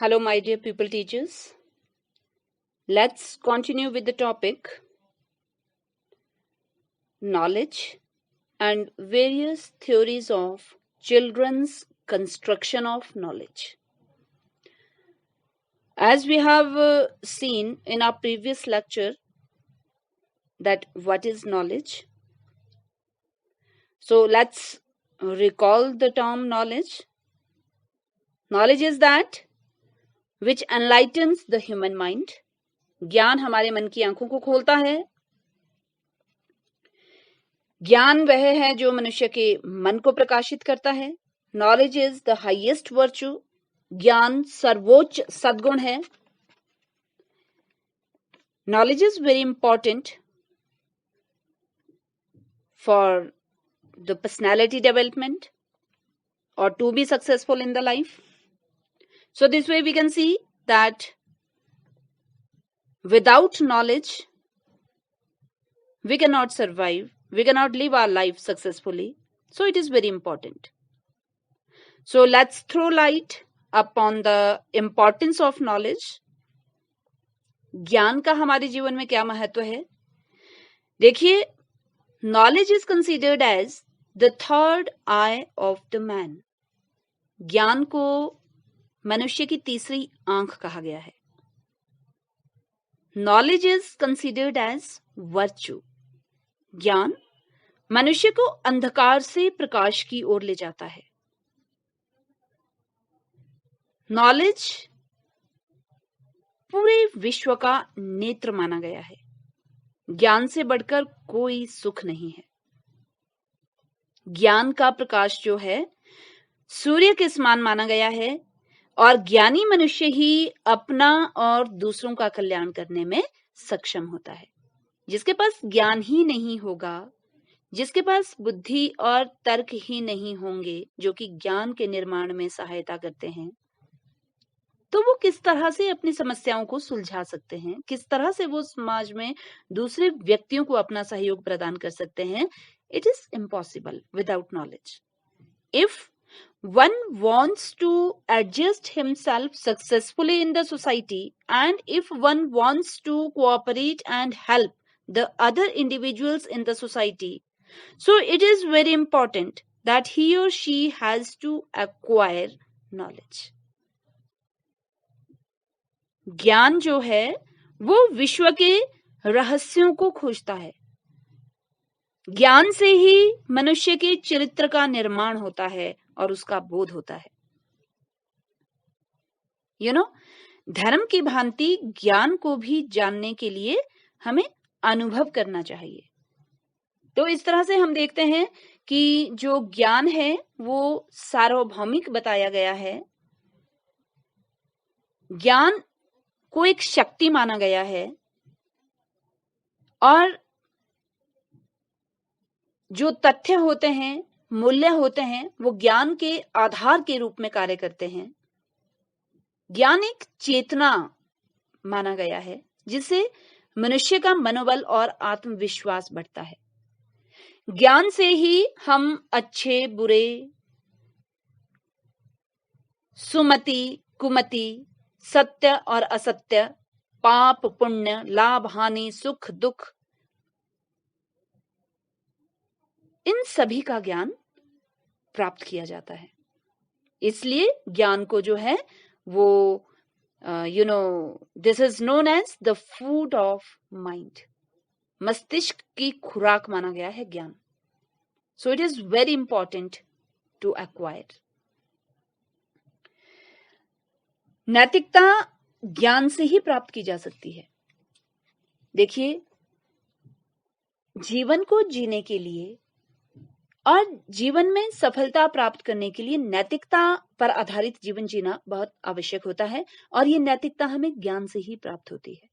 Hello, my dear pupil teachers. Let's continue with the topic knowledge and various theories of children's construction of knowledge. As we have seen in our previous lecture that what is knowledge. So let's recall the term knowledge. Knowledge is that which enlightens the human mind. ज्ञान हमारे मन की आंखों को खोलता है. ज्ञान वह है जो मनुष्य के मन को प्रकाशित करता है. Knowledge is the highest virtue. ज्ञान सर्वोच्च सद्गुण है. Knowledge is very important for the personality development or to be successful in the life. So this way we can see that without knowledge we cannot survive, we cannot live our life successfully. So it is very important. So let's throw light upon the importance of knowledge. ज्ञान का हमारे जीवन में क्या महत्व है? देखिए, knowledge is considered as the third eye of the man. ज्ञान को मनुष्य की तीसरी आंख कहा गया है. Knowledge is considered as virtue. ज्ञान मनुष्य को अंधकार से प्रकाश की ओर ले जाता है. Knowledge पूरे विश्व का नेत्र माना गया है. ज्ञान से बढ़कर कोई सुख नहीं है. ज्ञान का प्रकाश जो है सूर्य के समान माना गया है और ज्ञानी मनुष्य ही अपना और दूसरों का कल्याण करने में सक्षम होता है. जिसके पास ज्ञान ही नहीं होगा, जिसके पास बुद्धि और तर्क ही नहीं होंगे जो कि ज्ञान के निर्माण में सहायता करते हैं, तो वो किस तरह से अपनी समस्याओं को सुलझा सकते हैं, किस तरह से वो समाज में दूसरे व्यक्तियों को अपना सहयोग प्रदान कर सकते हैं. It is impossible without knowledge. If one wants to adjust himself successfully in the society and if one wants to cooperate and help the other individuals in the society, so it is very important that he or she has to acquire knowledge. ज्ञान जो है वो विश्व के रहस्यों को खोजता है. ज्ञान से ही मनुष्य के चरित्र का निर्माण होता है और उसका बोध होता है. धर्म की भांति ज्ञान को भी जानने के लिए हमें अनुभव करना चाहिए. तो इस तरह से हम देखते हैं कि जो ज्ञान है वो सार्वभौमिक बताया गया है. ज्ञान को एक शक्ति माना गया है और जो तथ्य होते हैं, मूल्य होते हैं, वो ज्ञान के आधार के रूप में कार्य करते हैं. ज्ञान एक चेतना माना गया है जिससे मनुष्य का मनोबल और आत्मविश्वास बढ़ता है. ज्ञान से ही हम अच्छे बुरे, सुमति कुमति, सत्य और असत्य, पाप पुण्य, लाभ हानि, सुख दुख, इन सभी का ज्ञान प्राप्त किया जाता है. इसलिए ज्ञान को जो है वो this is known as the food of mind. मस्तिष्क की खुराक माना गया है ज्ञान. So it is very important to acquire. नैतिकता ज्ञान से ही प्राप्त की जा सकती है. देखिए, जीवन को जीने के लिए और जीवन में सफलता प्राप्त करने के लिए नैतिकता पर आधारित जीवन जीना बहुत आवश्यक होता है और ये नैतिकता हमें ज्ञान से ही प्राप्त होती है.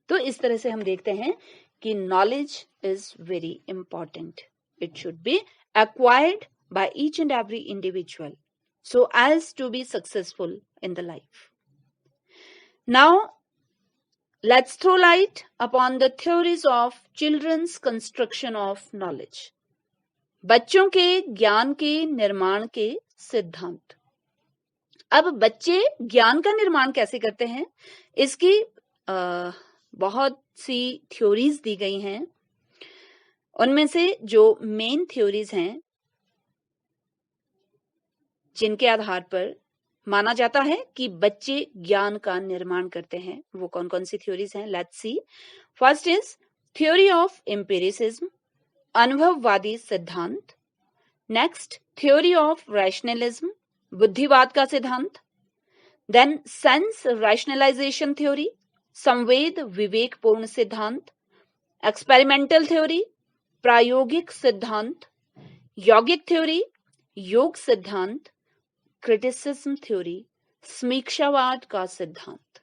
तो इस तरह से हम देखते हैं कि knowledge is very important. It should be acquired by each and every individual so as to be successful in the life. Now let's throw light upon the theories of children's construction of knowledge. बच्चों के ज्ञान के निर्माण के सिद्धांत. अब बच्चे ज्ञान का निर्माण कैसे करते हैं, इसकी बहुत सी थ्योरीज दी गई हैं। उनमें से जो मेन थ्योरीज हैं जिनके आधार पर माना जाता है कि बच्चे ज्ञान का निर्माण करते हैं, वो कौन कौन सी थ्योरीज हैं, let's see. First is theory of empiricism, अनुभववादी सिद्धांत। नेक्स्ट थ्योरी ऑफ रैशनलिज्म, बुद्धिवाद का सिद्धांत। देन सेंस रैशनलाइजेशन थ्योरी, संवेद विवेकपूर्ण सिद्धांत। एक्सपेरिमेंटल थ्योरी, प्रायोगिक सिद्धांत। यौगिक थ्योरी, योग सिद्धांत। क्रिटिसिज्म थ्योरी, समीक्षावाद का सिद्धांत।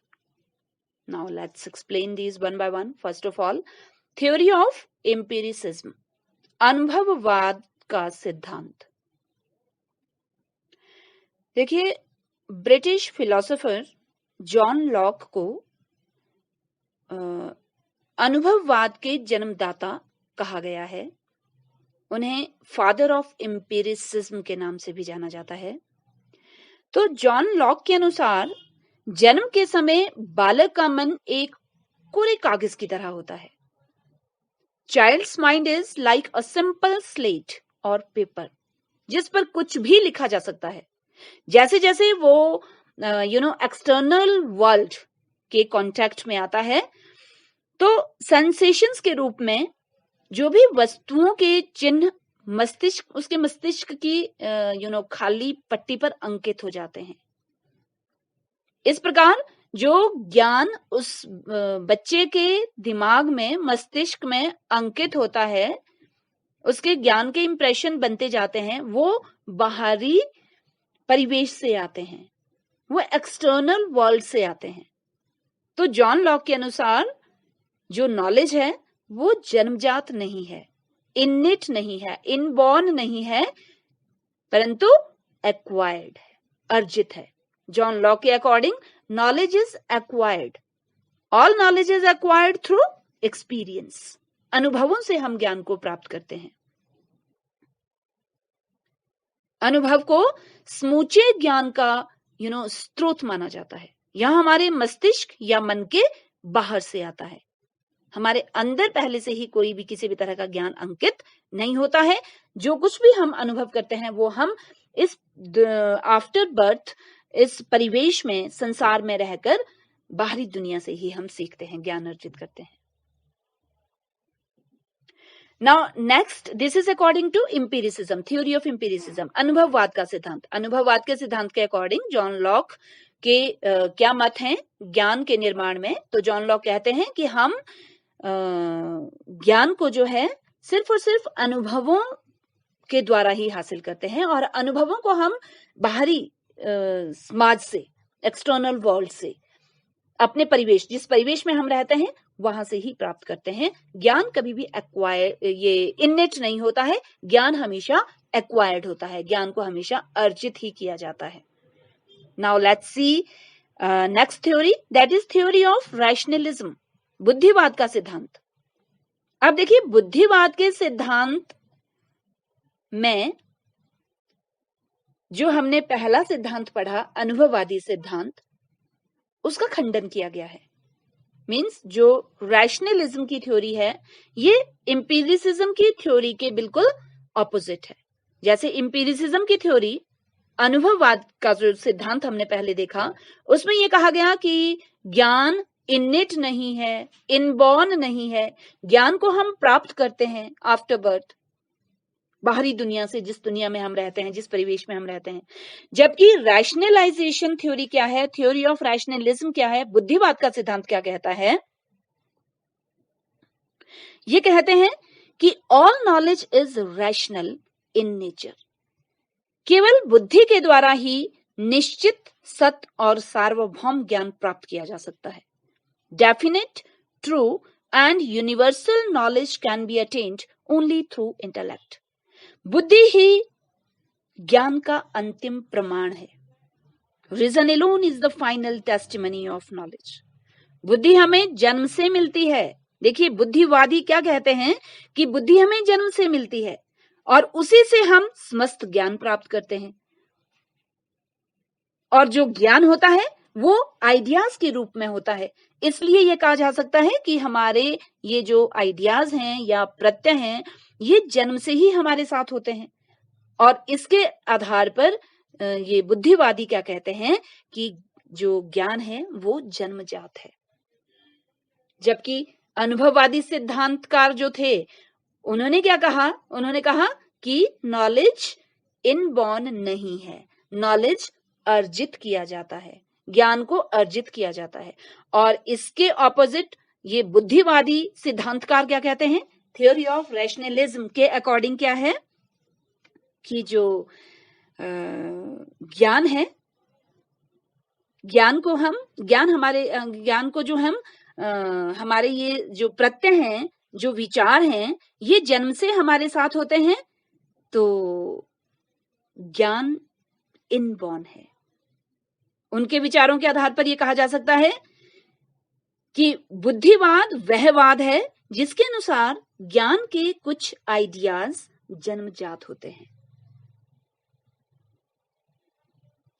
Now let's explain these one by one. First of all, theory of empiricism, अनुभववाद का सिद्धांत। देखिए, ब्रिटिश फिलोसोफर जॉन लॉक को अनुभववाद के जन्मदाता कहा गया है। उन्हें फादर ऑफ एम्पिरिसिज्म के नाम से भी जाना जाता है। तो जॉन लॉक के अनुसार जन्म के समय बालक का मन एक कोरे कागज की तरह होता है। Child's mind is like a simple slate और पेपर, जिस पर कुछ भी लिखा जा सकता है। जैसे जैसे वो एक्सटर्नल वर्ल्ड के कांटेक्ट में आता है, तो सेंसेशंस के रूप में जो भी वस्तुओं के चिन्ह उसके मस्तिष्क की खाली पट्टी पर अंकित हो जाते हैं। इस प्रकार जो ज्ञान उस बच्चे के दिमाग में, मस्तिष्क में अंकित होता है, उसके ज्ञान के इंप्रेशन बनते जाते हैं, वो बाहरी परिवेश से आते हैं, वो एक्सटर्नल वर्ल्ड से आते हैं। तो जॉन लॉक के अनुसार जो नॉलेज है वो जन्मजात नहीं है, इनिट नहीं है, इनबॉर्न नहीं है, परंतु एक्वायर्ड है, अर्जित है। जॉन लॉक के according knowledge is acquired. All knowledge is acquired through experience. अनुभवों से हम ज्ञान को प्राप्त करते हैं। अनुभव को समूचे ज्ञान का स्रोत माना जाता है। यह हमारे मस्तिष्क या मन के बाहर से आता है। हमारे अंदर पहले से ही कोई भी किसी भी तरह का ज्ञान अंकित नहीं होता है। जो कुछ भी हम अनुभव करते हैं वो हम इस आफ्टर बर्थ, इस परिवेश में, संसार में रहकर बाहरी दुनिया से ही हम सीखते हैं, ज्ञान अर्जित करते हैं। Now next, this is according to empiricism, theory of empiricism, अनुभववाद का सिद्धांत। अनुभववाद के सिद्धांत के अकॉर्डिंग जॉन लॉक के क्या मत हैं ज्ञान के निर्माण में? तो जॉन लॉक कहते हैं कि हम ज्ञान को जो है सिर्फ और सिर्फ अनुभवों के द्वारा ही हासिल करते हैं, और अनुभवों को हम बाहरी समाज से, एक्सटर्नल वर्ल्ड से, अपने परिवेश, जिस परिवेश में हम रहते हैं वहां से ही प्राप्त करते हैं। ज्ञान कभी भी इनेट नहीं होता है, ज्ञान हमेशा एक्वायर्ड होता है, ज्ञान को हमेशा अर्जित ही किया जाता है। Now let's see next theory, that is theory of rationalism, बुद्धिवाद का सिद्धांत। अब देखिए, बुद्धिवाद के सिद्धांत में जो हमने पहला सिद्धांत पढ़ा, अनुभववादी सिद्धांत, उसका खंडन किया गया है। मींस जो रैशनलिज्म की थ्योरी है ये एम्पिरिसिज्म की थ्योरी के बिल्कुल ऑपोजिट है। जैसे एम्पिरिसिज्म की थ्योरी, अनुभववाद का जो सिद्धांत हमने पहले देखा, उसमें यह कहा गया कि ज्ञान इनिट नहीं है, इनबॉर्न नहीं है, ज्ञान को हम प्राप्त करते हैं आफ्टर बर्थ, बाहरी दुनिया से, जिस दुनिया में हम रहते हैं, जिस परिवेश में हम रहते हैं। जबकि रैशनलाइजेशन थ्योरी क्या है, थ्योरी ऑफ रैशनलिज्म क्या है, बुद्धिवाद का सिद्धांत क्या कहता है? ये कहते हैं कि all knowledge is rational in nature, केवल बुद्धि के द्वारा ही निश्चित, सत्य और सार्वभौम ज्ञान प्राप्त किया जा सकता है। Definite, true and universal knowledge can be attend only through intellect. बुद्धि ही ज्ञान का अंतिम प्रमाण है। Reason alone is the final testimony of knowledge. बुद्धि हमें जन्म से मिलती है। देखिए, बुद्धिवादी क्या कहते हैं कि बुद्धि हमें जन्म से मिलती है और उसी से हम समस्त ज्ञान प्राप्त करते हैं। और जो ज्ञान होता है वो आइडियाज के रूप में होता है। इसलिए ये कहा जा सकता है कि हमारे ये जो आइडियाज हैं या प्रत्यय हैं, ये जन्म से ही हमारे साथ होते हैं। और इसके आधार पर ये बुद्धिवादी क्या कहते हैं कि जो ज्ञान है वो जन्मजात है। जबकि अनुभववादी सिद्धांतकार जो थे, उन्होंने क्या कहा? उन्होंने कहा कि नॉलेज इनबॉर्न नहीं है, नॉलेज अर्जित किया जाता है, ज्ञान को अर्जित किया जाता है। और इसके ऑपोजिट ये बुद्धिवादी सिद्धांतकार क्या कहते हैं? थ्योरी ऑफ रैशनलिज्म के अकॉर्डिंग क्या है कि जो ज्ञान है, ज्ञान को जो हम हमारे ये जो प्रत्यय हैं, जो विचार हैं, ये जन्म से हमारे साथ होते हैं। तो ज्ञान इनबॉर्न है। उनके विचारों के आधार पर यह कहा जा सकता है कि बुद्धिवाद वह वाद है जिसके अनुसार ज्ञान के कुछ आइडियाज जन्मजात होते हैं।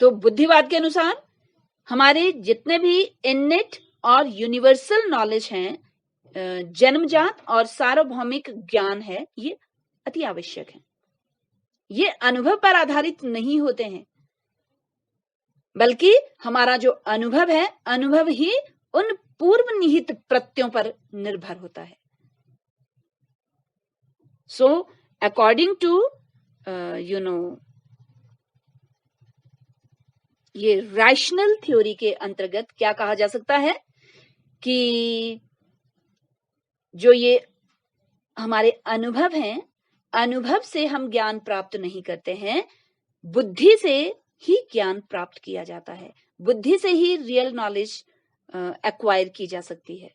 तो बुद्धिवाद के अनुसार हमारे जितने भी इनेट और यूनिवर्सल नॉलेज हैं, जन्मजात और सार्वभौमिक ज्ञान है, ये अति आवश्यक है। ये अनुभव पर आधारित नहीं होते हैं, बल्कि हमारा जो अनुभव है, अनुभव ही उन पूर्व निहित प्रत्ययों पर निर्भर होता है। सो अकॉर्डिंग टू ये रैशनल थ्योरी के अंतर्गत क्या कहा जा सकता है कि जो ये हमारे अनुभव हैं, अनुभव से हम ज्ञान प्राप्त नहीं करते हैं, बुद्धि से ही ज्ञान प्राप्त किया जाता है। बुद्धि से ही रियल नॉलेज एक्वायर की जा सकती है।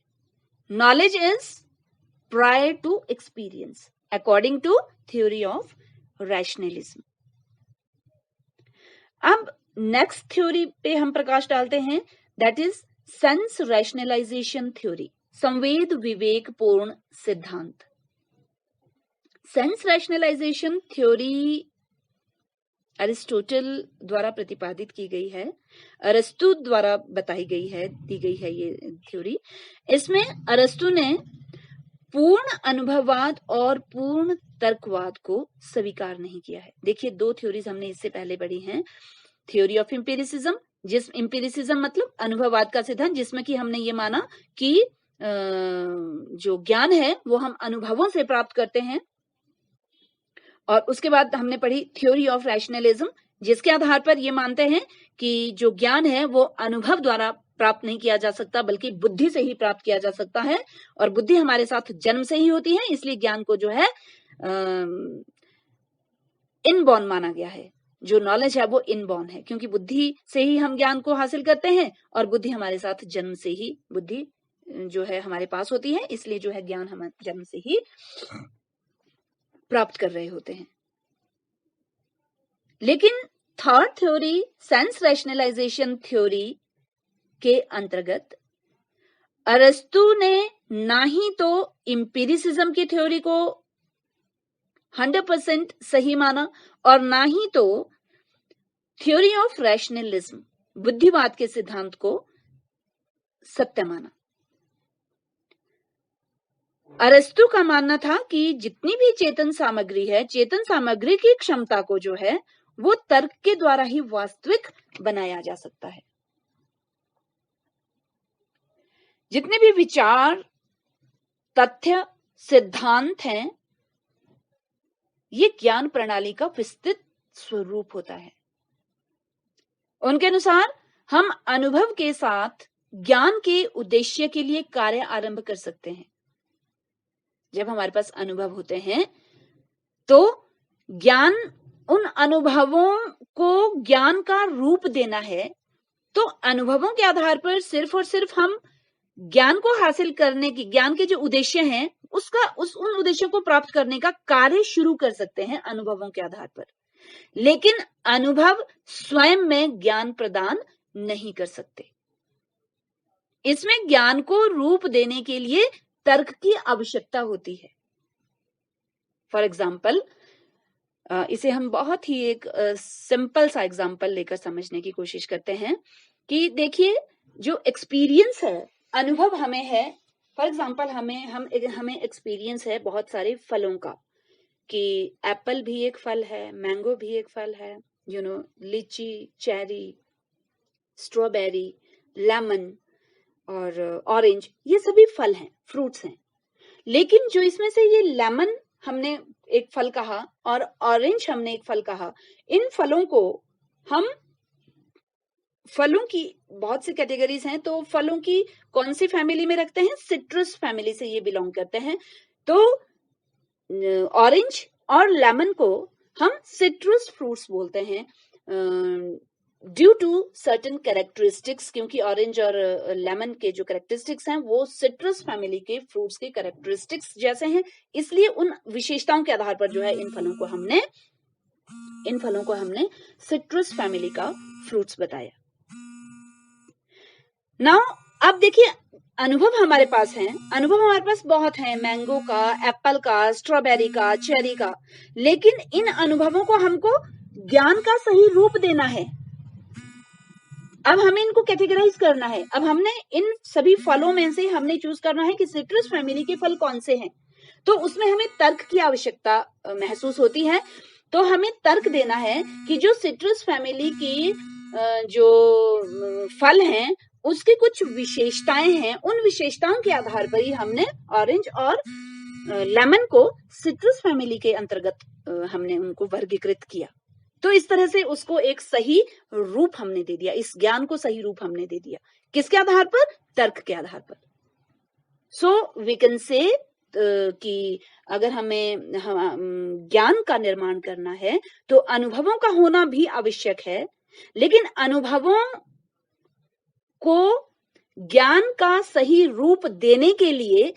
Knowledge is prior to experience according to theory of rationalism. अब नेक्स्ट थ्योरी पे हम प्रकाश डालते हैं, that is sense rationalisation theory, संवेद विवेक पूर्ण सिद्धांत। सेंस रैशनलाइजेशन थ्योरी अरिस्टोटल द्वारा प्रतिपादित की गई है, अरस्तु द्वारा बताई गई है, दी गई है ये थ्योरी। इसमें अरस्तु ने पूर्ण अनुभववाद और पूर्ण तर्कवाद को स्वीकार नहीं किया है। देखिए, दो थ्योरीज हमने इससे पहले पढ़ी हैं। थ्योरी ऑफ एम्पिरिसिज्म, एम्पिरिसिज्म मतलब अनुभववाद का सिद्धांत, जिसमें कि हमने ये माना कि जो ज्ञान है वो हम अनुभवों से प्राप्त करते हैं। और उसके बाद हमने पढ़ी थ्योरी ऑफ रैशनलिज्म, जिसके आधार पर ये मानते हैं कि जो ज्ञान है वो अनुभव द्वारा प्राप्त नहीं किया जा सकता, बल्कि बुद्धि से ही प्राप्त किया जा सकता है। और बुद्धि हमारे साथ जन्म से ही होती है, इसलिए ज्ञान को जो है इनबॉर्न माना गया है। जो नॉलेज है वो इनबॉर्न है, क्योंकि बुद्धि से ही हम ज्ञान को हासिल करते हैं और बुद्धि हमारे साथ जन्म से ही, बुद्धि जो है हमारे पास होती है, इसलिए जो है ज्ञान हम जन्म से ही प्राप्त कर रहे होते हैं। लेकिन third theory, sense rationalisation theory के अंतर्गत अरस्तु ने ना ही तो एम्पिरिसिज्म की थ्योरी को 100% सही माना और ना ही तो थ्योरी ऑफ रैशनलिज्म, बुद्धिवाद के सिद्धांत को सत्य माना। अरस्तु का मानना था कि जितनी भी चेतन सामग्री है, चेतन सामग्री की क्षमता को जो है वो तर्क के द्वारा ही वास्तविक बनाया जा सकता है। जितने भी विचार, तथ्य, सिद्धांत हैं, ये ज्ञान प्रणाली का विस्तृत स्वरूप होता है। उनके अनुसार हम अनुभव के साथ ज्ञान के उद्देश्य के लिए कार्य आरंभ कर सकते हैं। जब हमारे पास अनुभव होते हैं तो ज्ञान, उन अनुभवों को ज्ञान का रूप देना है, तो अनुभवों के आधार पर सिर्फ और सिर्फ हम ज्ञान को हासिल करने की, ज्ञान के जो उद्देश्य हैं उन उद्देश्यों को प्राप्त करने का कार्य शुरू कर सकते हैं अनुभवों के आधार पर। लेकिन अनुभव स्वयं में ज्ञान प्रदान नहीं कर सकते। इसमें ज्ञान को रूप देने के लिए तर्क की आवश्यकता होती है। फॉर एग्जाम्पल, इसे हम बहुत ही एक सिंपल सा एग्जांपल लेकर समझने की कोशिश करते हैं कि देखिए, जो एक्सपीरियंस है, अनुभव हमें है। फॉर एग्जांपल हमें एक्सपीरियंस है बहुत सारे फलों का, कि एप्पल भी एक फल है, मैंगो भी एक फल है, लीची, चेरी, स्ट्रॉबेरी, लेमन और ऑरेंज, ये सभी फल हैं, फ्रूट्स हैं। लेकिन जो इसमें से ये लेमन हमने एक फल कहा और ऑरेंज हमने एक फल कहा, इन फलों को हम, फलों की बहुत सी कैटेगरीज हैं, तो फलों की कौन सी फैमिली में रखते हैं? सिट्रस फैमिली से ये बिलोंग करते हैं। तो ऑरेंज और लेमन को हम सिट्रस फ्रूट्स बोलते हैं ड्यू टू सर्टेन कैरेक्टरिस्टिक्स, क्योंकि ऑरेंज और लेमन के जो कैरेक्टरिस्टिक्स हैं वो सिट्रस फैमिली के फ्रूट्स के कैरेक्टरिस्टिक्स जैसे हैं, इसलिए उन विशेषताओं के आधार पर जो है इन फलों को हमने सिट्रस फैमिली का फ्रूट्स बताया। नाउ अब देखिए, अनुभव हमारे पास हैं, अनुभव हमारे पास बहुत हैं, मैंगो का, एप्पल का, स्ट्रॉबेरी का, चेरी का, लेकिन इन अनुभवों को हमको ज्ञान का सही रूप देना है। अब हमें इनको कैटेगराइज करना है। अब हमने इन सभी फलों में से हमने चूज करना है कि सिट्रस फैमिली के फल कौन से हैं, तो उसमें हमें तर्क की आवश्यकता महसूस होती है। तो हमें तर्क देना है कि जो सिट्रस फैमिली की जो फल हैं उसकी कुछ विशेषताएं हैं, उन विशेषताओं के आधार पर ही हमने ऑरेंज और लेमन को सिट्रस फैमिली के अंतर्गत हमने उनको वर्गीकृत किया। तो इस तरह से उसको एक सही रूप हमने दे दिया, इस ज्ञान को सही रूप हमने दे दिया। किसके आधार पर? तर्क के आधार पर। सो वी कैन से कि अगर हमें ज्ञान का निर्माण करना है तो अनुभवों का होना भी आवश्यक है, लेकिन अनुभवों को ज्ञान का सही रूप देने के लिए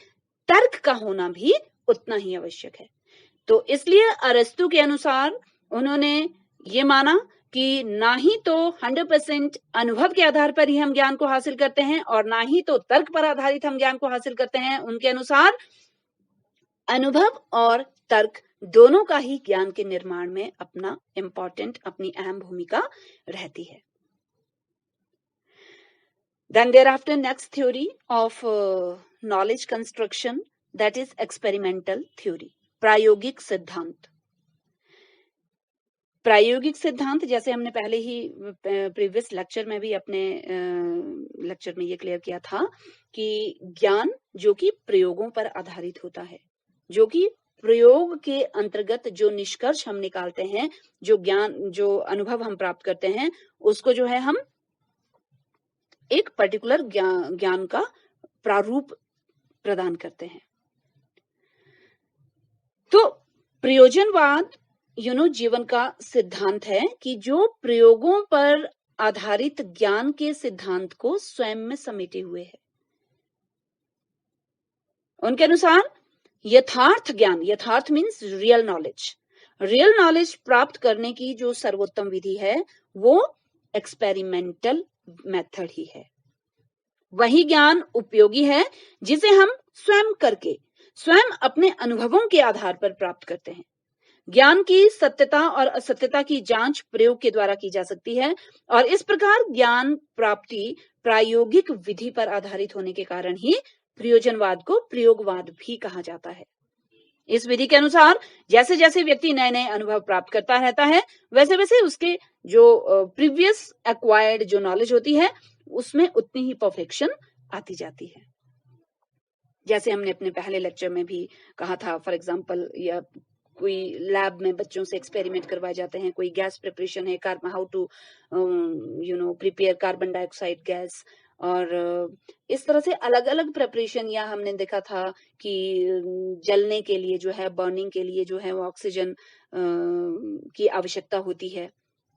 तर्क का होना भी उतना ही आवश्यक है। तो इसलिए अरस्तु के अनुसार उन्होंने ये माना कि ना ही तो 100% अनुभव के आधार पर ही हम ज्ञान को हासिल करते हैं और ना ही तो तर्क पर आधारित हम ज्ञान को हासिल करते हैं। उनके अनुसार अनुभव और तर्क दोनों का ही ज्ञान के निर्माण में अपनी अहम भूमिका रहती है। Then thereafter, next theory of knowledge construction, that is experimental theory, प्रायोगिक सिद्धांत। प्रायोगिक सिद्धांत, जैसे हमने पहले ही प्रीवियस लेक्चर में भी अपने लेक्चर में ये क्लियर किया था कि ज्ञान जो कि प्रयोगों पर आधारित होता है, जो कि प्रयोग के अंतर्गत जो निष्कर्ष हम निकालते हैं, जो अनुभव हम प्राप्त करते हैं, उसको जो है हम एक पर्टिकुलर ज्ञान का प्रारूप प्रदान करते हैं। तो प्रयोजनवाद जीवन का सिद्धांत है कि जो प्रयोगों पर आधारित ज्ञान के सिद्धांत को स्वयं में समेटे हुए है। उनके अनुसार यथार्थ ज्ञान, यथार्थ मीन्स रियल नॉलेज प्राप्त करने की जो सर्वोत्तम विधि है वो एक्सपेरिमेंटल मेथड ही है। वही ज्ञान उपयोगी है जिसे हम स्वयं अपने अनुभवों के आधार पर प्राप्त करते हैं। ज्ञान की सत्यता और असत्यता की जांच प्रयोग के द्वारा की जा सकती है और इस प्रकार ज्ञान प्राप्ति प्रायोगिक विधि पर आधारित होने के कारण ही प्रयोजनवाद को प्रयोगवाद भी कहा जाता है। इस विधि के अनुसार जैसे जैसे व्यक्ति नए नए अनुभव प्राप्त करता रहता है, वैसे वैसे उसके जो प्रीवियस एक्वायर्ड जो नॉलेज होती है उसमें उतनी ही परफेक्शन आती जाती है। जैसे हमने अपने पहले लेक्चर में भी कहा था, फॉर एग्जांपल, या कोई लैब में बच्चों से एक्सपेरिमेंट करवाए जाते हैं, कोई गैस प्रिपरेशन है, how to prepare carbon dioxide gas, और इस तरह से अलग अलग प्रिपरेशन, या हमने देखा था कि जलने के लिए जो है, बर्निंग के लिए जो है वो ऑक्सीजन की आवश्यकता होती है।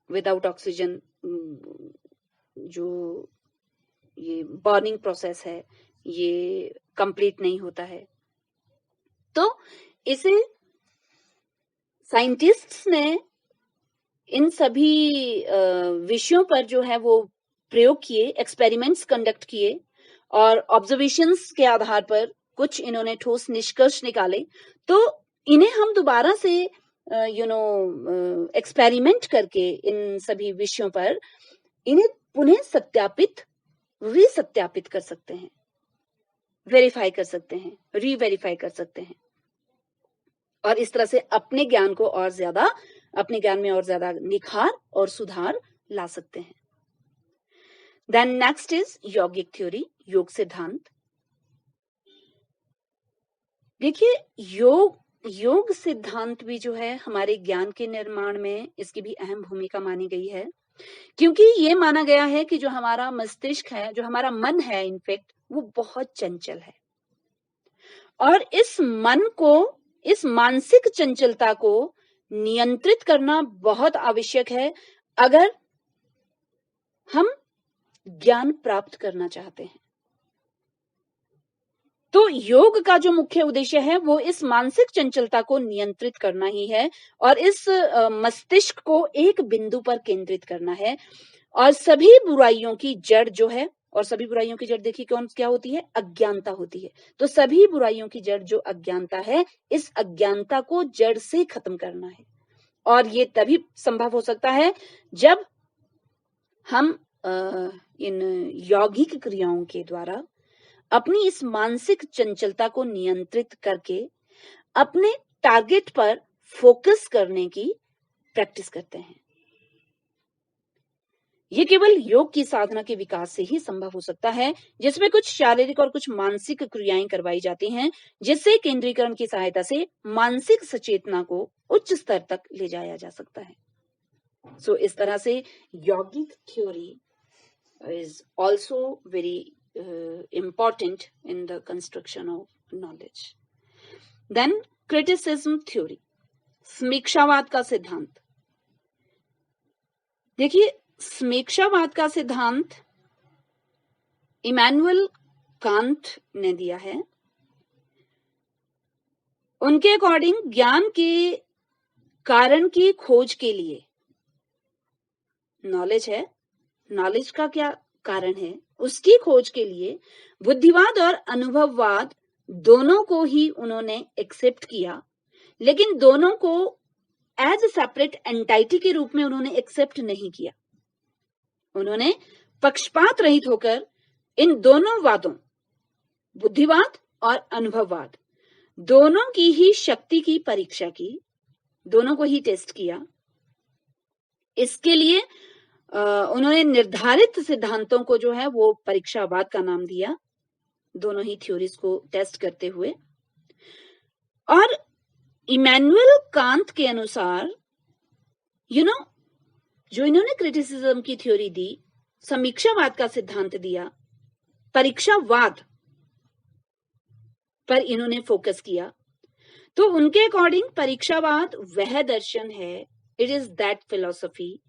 विदाउट ऑक्सीजन जो ये बर्निंग प्रोसेस है ये कंप्लीट नहीं होता है। तो इसे साइंटिस्ट्स ने इन सभी विषयों पर जो है वो प्रयोग किए, एक्सपेरिमेंट्स कंडक्ट किए और ऑब्जर्वेशंस के आधार पर कुछ इन्होंने ठोस निष्कर्ष निकाले। तो इन्हें हम दोबारा से एक्सपेरिमेंट करके इन सभी विषयों पर इन्हें पुनः सत्यापित, रीसत्यापित कर सकते हैं, वेरीफाई कर सकते हैं, रीवेरीफाई कर सकते हैं, और इस तरह से अपने ज्ञान में और ज्यादा निखार और सुधार ला सकते हैं। देन नेक्स्ट इज यौगिक थ्योरी, योग सिद्धांत। देखिए, योग सिद्धांत भी जो है हमारे ज्ञान के निर्माण में इसकी भी अहम भूमिका मानी गई है, क्योंकि ये माना गया है कि जो हमारा मस्तिष्क है, जो हमारा मन है, इनफैक्ट वो बहुत चंचल है, और इस मानसिक चंचलता को नियंत्रित करना बहुत आवश्यक है अगर हम ज्ञान प्राप्त करना चाहते हैं। तो योग का जो मुख्य उद्देश्य है वो इस मानसिक चंचलता को नियंत्रित करना ही है, और इस मस्तिष्क को एक बिंदु पर केंद्रित करना है, और सभी बुराइयों की जड़ जो है, और सभी बुराइयों की जड़ देखिए क्या होती है? अज्ञानता होती है। तो सभी बुराइयों की जड़ जो अज्ञानता है, इस अज्ञानता को जड़ से खत्म करना है, और ये तभी संभव हो सकता है जब हम इन यौगिक क्रियाओं के द्वारा अपनी इस मानसिक चंचलता को नियंत्रित करके अपने टारगेट पर फोकस करने की प्रैक्टिस करते हैं। ये केवल योग की साधना के विकास से ही संभव हो सकता है, जिसमें कुछ शारीरिक और कुछ मानसिक क्रियाएं करवाई जाती हैं, जिससे केंद्रीकरण की सहायता से मानसिक सचेतना को उच्च स्तर तक ले जाया जा सकता है। सो इस तरह से यौगिक theory is also very important in the construction of knowledge. Then criticism theory, समीक्षावाद का सिद्धांत। देखिए, समीक्षावाद का सिद्धांत इमैनुअल कांट ने दिया है। उनके अकॉर्डिंग ज्ञान के कारण की खोज के लिए नॉलेज का क्या कारण है, उसकी खोज के लिए बुद्धिवाद और अनुभववाद दोनों को ही उन्होंने एक्सेप्ट किया, लेकिन दोनों को एज सेपरेट एंटाइटी के रूप में उन्होंने एक्सेप्ट नहीं किया। उन्होंने पक्षपात रहित होकर इन दोनों वादों, बुद्धिवाद और अनुभववाद, दोनों की ही शक्ति की परीक्षा की, दोनों को ही टेस्ट किया। इसके लिए उन्होंने निर्धारित सिद्धांतों को जो है वो परीक्षावाद का नाम दिया, दोनों ही थ्योरीज को टेस्ट करते हुए। और इमैनुअल कांट के अनुसार जो इन्होंने क्रिटिसिज्म की थ्योरी दी, समीक्षावाद का सिद्धांत दिया, परीक्षावाद पर इन्होंने फोकस किया, तो उनके अकॉर्डिंग परीक्षावाद वह दर्शन है, इट इज दैट फिलॉसफी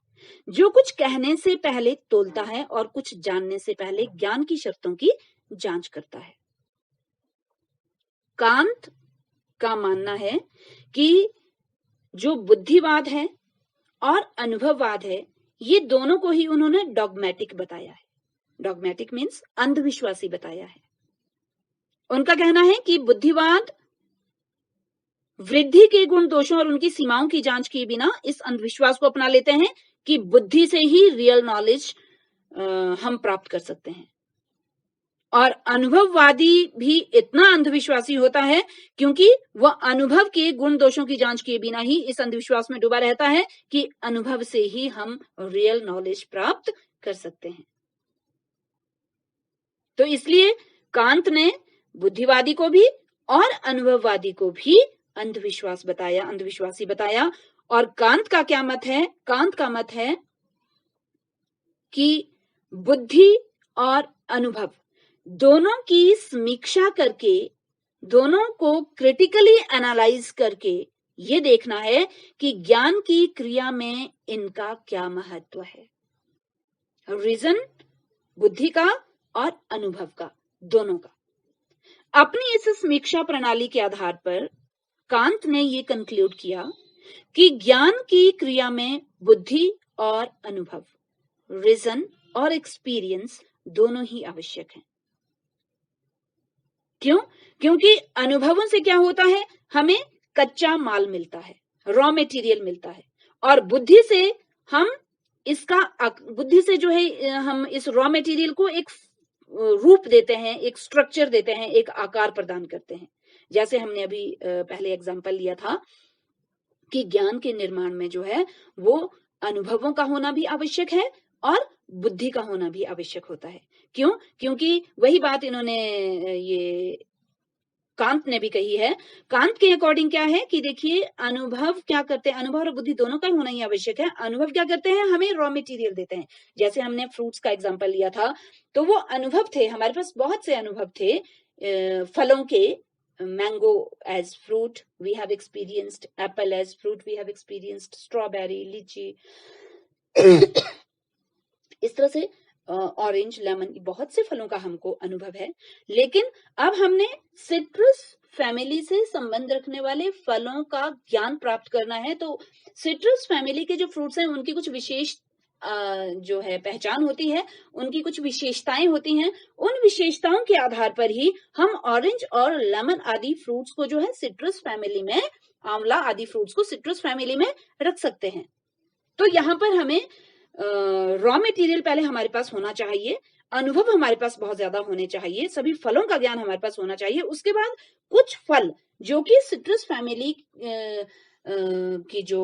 जो कुछ कहने से पहले तोलता है और कुछ जानने से पहले ज्ञान की शर्तों की जांच करता है। कांट का मानना है कि जो बुद्धिवाद है और अनुभववाद है, ये दोनों को ही उन्होंने डॉगमेटिक बताया है। डॉगमेटिक मीन्स अंधविश्वासी बताया है। उनका कहना है कि बुद्धिवाद वृद्धि के गुण दोषों और उनकी सीमाओं की जांच किए बिना इस अंधविश्वास को अपना लेते हैं कि बुद्धि से ही रियल नॉलेज हम प्राप्त कर सकते हैं, और अनुभववादी भी इतना अंधविश्वासी होता है क्योंकि वह अनुभव के गुण दोषों की जांच किए बिना ही इस अंधविश्वास में डूबा रहता है कि अनुभव से ही हम रियल नॉलेज प्राप्त कर सकते हैं। तो इसलिए कांट ने बुद्धिवादी को भी और अनुभववादी को भी अंधविश्वासी बताया। और कांट का क्या मत है? कांट का मत है कि बुद्धि और अनुभव दोनों की समीक्षा करके, दोनों को क्रिटिकली एनालाइज करके ये देखना है कि ज्ञान की क्रिया में इनका क्या महत्व है। रीजन बुद्धि का और अनुभव का, दोनों का। अपनी इस समीक्षा प्रणाली के आधार पर कांट ने ये कंक्लूड किया कि ज्ञान की क्रिया में बुद्धि और अनुभव, रीजन और एक्सपीरियंस दोनों ही आवश्यक हैं। क्यों? क्योंकि अनुभवों से क्या होता है? हमें कच्चा माल मिलता है। रॉ मटेरियल मिलता है, और बुद्धि से हम बुद्धि से जो है हम इस रॉ मटेरियल को एक रूप देते हैं, एक स्ट्रक्चर देते हैं, एक आकार प्रदान करते हैं। जैसे हमने अभी पहले एग्जांपल लिया था कि ज्ञान के निर्माण में जो है वो अनुभवों का होना भी आवश्यक है और बुद्धि का होना भी आवश्यक होता है। क्यों? क्योंकि वही बात इन्होंने ये कांत ने भी कही है। कांत के अकॉर्डिंग क्या है कि देखिए, अनुभव क्या करते हैं, अनुभव और बुद्धि दोनों का होना ही आवश्यक है। अनुभव क्या करते हैं, हमें रॉ मटेरियल देते हैं। जैसे हमने फ्रूट्स का एग्जांपल लिया था, तो वो अनुभव थे, हमारे पास बहुत से अनुभव थे फलों के। Mango as fruit we have experienced, apple as fruit we have experienced, strawberry, lychee, इस तरह से ऑरेंज, लेमन, बहुत से फलों का हमको अनुभव है। लेकिन अब हमने सिट्रस फैमिली से संबंध रखने वाले फलों का ज्ञान प्राप्त करना है, तो सिट्रस फैमिली के जो फ्रूट्स हैं उनकी कुछ विशेष जो है पहचान होती है, उनकी कुछ विशेषताएं होती हैं। उन विशेषताओं के आधार पर ही हम ऑरेंज और लेमन आदि फ्रूट्स को जो है सिट्रस फैमिली में, आंवला आदि फ्रूट्स को सिट्रस फैमिली में रख सकते हैं। तो यहाँ पर हमें रॉ मटेरियल पहले हमारे पास होना चाहिए, अनुभव हमारे पास बहुत ज्यादा होने चाहिए, सभी फलों का ज्ञान हमारे पास होना चाहिए। उसके बाद कुछ फल जो कि सिट्रस फैमिली की जो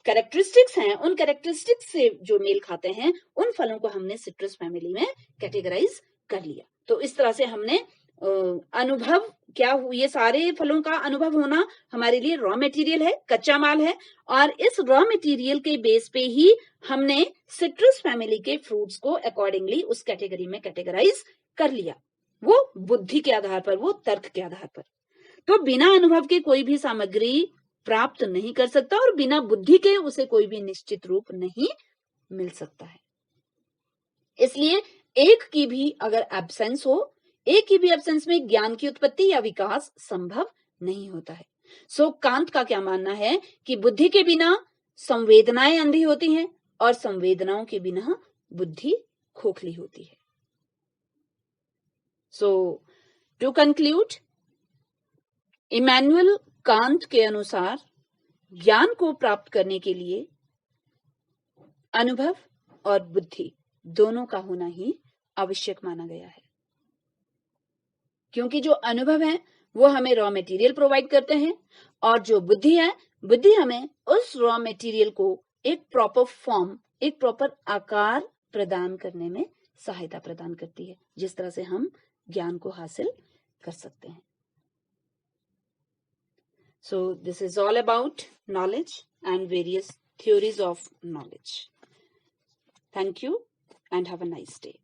कैरेक्टरिस्टिक्स हैं, उन कैरेक्टरिस्टिक्स से जो मेल खाते हैं, उन फलों को हमने सिट्रस फैमिली में कैटेगराइज कर लिया। तो इस तरह से हमने अनुभव क्या, ये सारे फलों का अनुभव होना हमारे लिए रॉ मटेरियल है, कच्चा माल है, और इस रॉ मटेरियल के बेस पे ही हमने सिट्रस फैमिली के फ्रूट्स को अकॉर्डिंगली उस कैटेगरी में कैटेगराइज कर लिया, वो बुद्धि के आधार पर, वो तर्क के आधार पर। तो बिना अनुभव के कोई भी सामग्री प्राप्त नहीं कर सकता, और बिना बुद्धि के उसे कोई भी निश्चित रूप नहीं मिल सकता है। इसलिए एक की भी अगर एब्सेंस हो, एक की भी एब्सेंस में ज्ञान की उत्पत्ति या विकास संभव नहीं होता है। सो कांत का क्या मानना है कि बुद्धि के बिना संवेदनाएं अंधी होती हैं, और संवेदनाओं के बिना बुद्धि खोखली होती है। सो टू कंक्लूड, इमैनुअल कांत के अनुसार ज्ञान को प्राप्त करने के लिए अनुभव और बुद्धि दोनों का होना ही आवश्यक माना गया है, क्योंकि जो अनुभव है वो हमें रॉ मटेरियल प्रोवाइड करते हैं, और जो बुद्धि है, बुद्धि हमें उस रॉ मटेरियल को एक प्रॉपर फॉर्म, एक प्रॉपर आकार प्रदान करने में सहायता प्रदान करती है, जिस तरह से हम ज्ञान को हासिल कर सकते हैं। So this is all about knowledge and various theories of knowledge. Thank you and have a nice day.